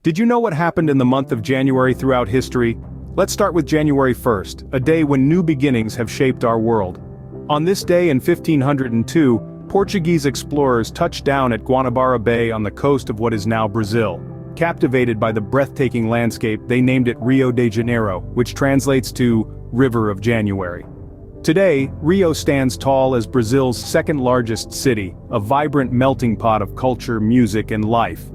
Did you know what happened in the month of January throughout history? Let's start with January 1st, a day when new beginnings have shaped our world. On this day in 1502, Portuguese explorers touched down at Guanabara Bay on the coast of what is now Brazil. Captivated by the breathtaking landscape, they named it Rio de Janeiro, which translates to River of January. Today, Rio stands tall as Brazil's second-largest city, a vibrant melting pot of culture, music, and life.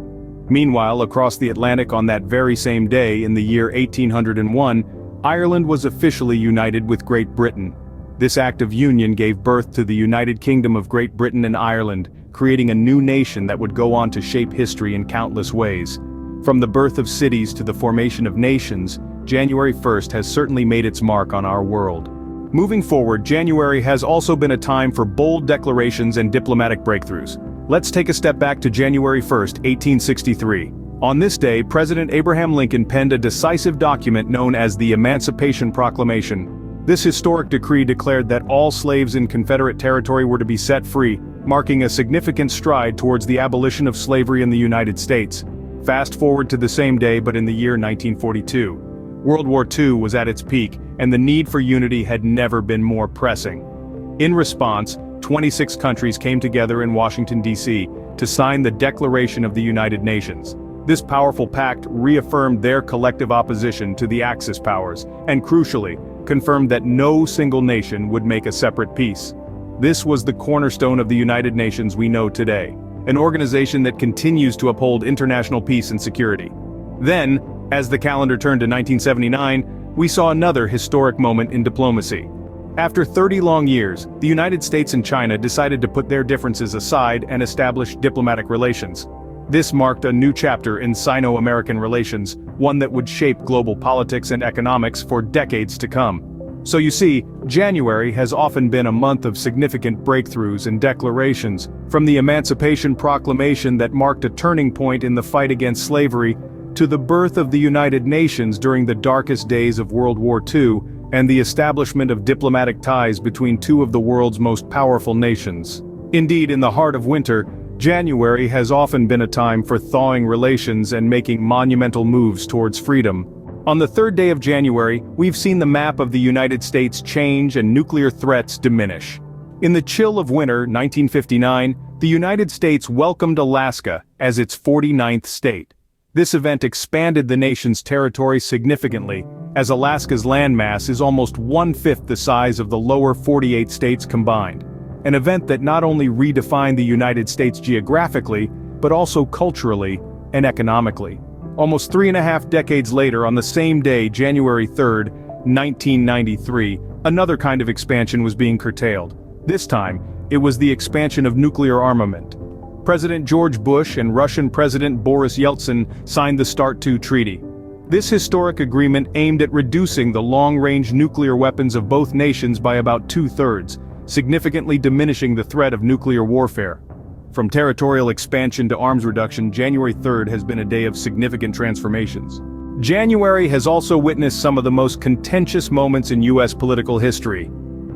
Meanwhile, across the Atlantic on that very same day in the year 1801, Ireland was officially united with Great Britain. This act of union gave birth to the United Kingdom of Great Britain and Ireland, creating a new nation that would go on to shape history in countless ways. From the birth of cities to the formation of nations, January 1st has certainly made its mark on our world. Moving forward, January has also been a time for bold declarations and diplomatic breakthroughs. Let's take a step back to January 1st, 1863. On this day, President Abraham Lincoln penned a decisive document known as the Emancipation Proclamation. This historic decree declared that all slaves in Confederate territory were to be set free, marking a significant stride towards the abolition of slavery in the United States. Fast forward to the same day but in the year 1942. World War II was at its peak, and the need for unity had never been more pressing. In response, 26 countries came together in Washington, D.C., to sign the Declaration of the United Nations. This powerful pact reaffirmed their collective opposition to the Axis powers, and crucially, confirmed that no single nation would make a separate peace. This was the cornerstone of the United Nations we know today, an organization that continues to uphold international peace and security. Then, as the calendar turned to 1979, we saw another historic moment in diplomacy. After 30 long years, the United States and China decided to put their differences aside and establish diplomatic relations. This marked a new chapter in Sino-American relations, one that would shape global politics and economics for decades to come. So you see, January has often been a month of significant breakthroughs and declarations, from the Emancipation Proclamation that marked a turning point in the fight against slavery, to the birth of the United Nations during the darkest days of World War II, and the establishment of diplomatic ties between two of the world's most powerful nations. Indeed, in the heart of winter, January has often been a time for thawing relations and making monumental moves towards freedom. On the third day of January, we've seen the map of the United States change and nuclear threats diminish. In the chill of winter, 1959, the United States welcomed Alaska as its 49th state. This event expanded the nation's territory significantly, as Alaska's landmass is almost 1/5 the size of the lower 48 states combined. An event that not only redefined the United States geographically, but also culturally and economically. Almost 3.5 decades later, on the same day, January 3rd, 1993, another kind of expansion was being curtailed. This time, it was the expansion of nuclear armament. President George Bush and Russian President Boris Yeltsin signed the START II treaty. This historic agreement aimed at reducing the long-range nuclear weapons of both nations by about 2/3, significantly diminishing the threat of nuclear warfare. From territorial expansion to arms reduction, January 3rd has been a day of significant transformations. January has also witnessed some of the most contentious moments in U.S. political history.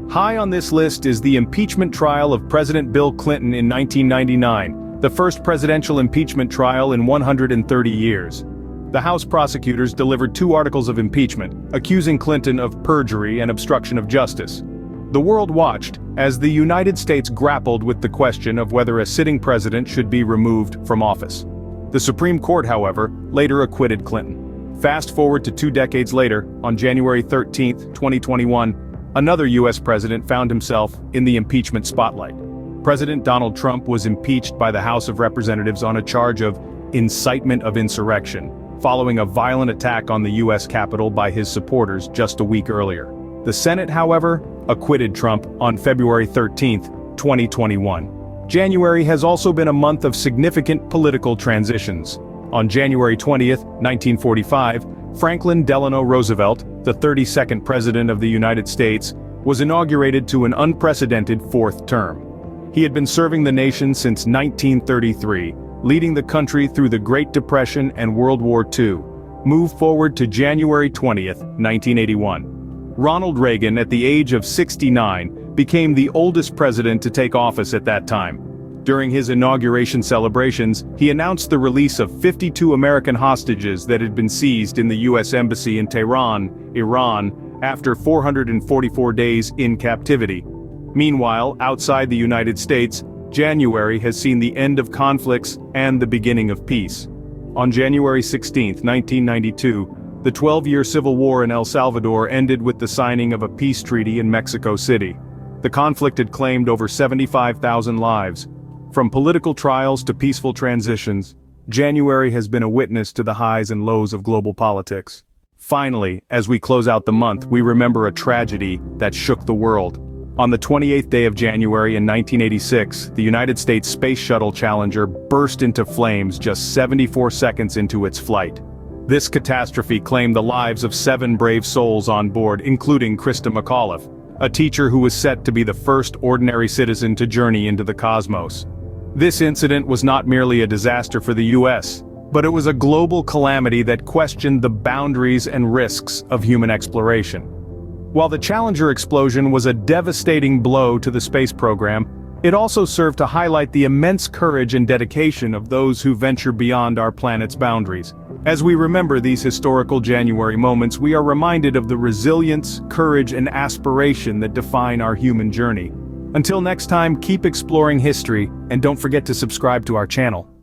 High on this list is the impeachment trial of President Bill Clinton in 1999, the first presidential impeachment trial in 130 years. The House prosecutors delivered 2 articles of impeachment, accusing Clinton of perjury and obstruction of justice. The world watched as the United States grappled with the question of whether a sitting president should be removed from office. The Supreme Court, however, later acquitted Clinton. Fast forward to 2 decades later, on January 13, 2021, another U.S. president found himself in the impeachment spotlight. President Donald Trump was impeached by the House of Representatives on a charge of incitement of insurrection, following a violent attack on the U.S. Capitol by his supporters just a week earlier. The Senate, however, acquitted Trump on February 13, 2021. January has also been a month of significant political transitions. On January 20th, 1945, Franklin Delano Roosevelt, the 32nd President of the United States, was inaugurated to an unprecedented 4th term. He had been serving the nation since 1933, leading the country through the Great Depression and World War II. Move forward to January 20th, 1981. Ronald Reagan, at the age of 69, became the oldest president to take office at that time. During his inauguration celebrations, he announced the release of 52 American hostages that had been seized in the U.S. Embassy in Tehran, Iran, after 444 days in captivity. Meanwhile, outside the United States, January has seen the end of conflicts and the beginning of peace. On January 16, 1992, the 12-year civil war in El Salvador ended with the signing of a peace treaty in Mexico City. The conflict had claimed over 75,000 lives. From political trials to peaceful transitions, January has been a witness to the highs and lows of global politics. Finally, as we close out the month, we remember a tragedy that shook the world. On the 28th day of January in 1986, the United States Space Shuttle Challenger burst into flames just 74 seconds into its flight. This catastrophe claimed the lives of 7 brave souls on board, including Krista McAuliffe, a teacher who was set to be the first ordinary citizen to journey into the cosmos. This incident was not merely a disaster for the U.S., but it was a global calamity that questioned the boundaries and risks of human exploration. While the Challenger explosion was a devastating blow to the space program, it also served to highlight the immense courage and dedication of those who venture beyond our planet's boundaries. As we remember these historical January moments, we are reminded of the resilience, courage, and aspiration that define our human journey. Until next time, keep exploring history, and don't forget to subscribe to our channel.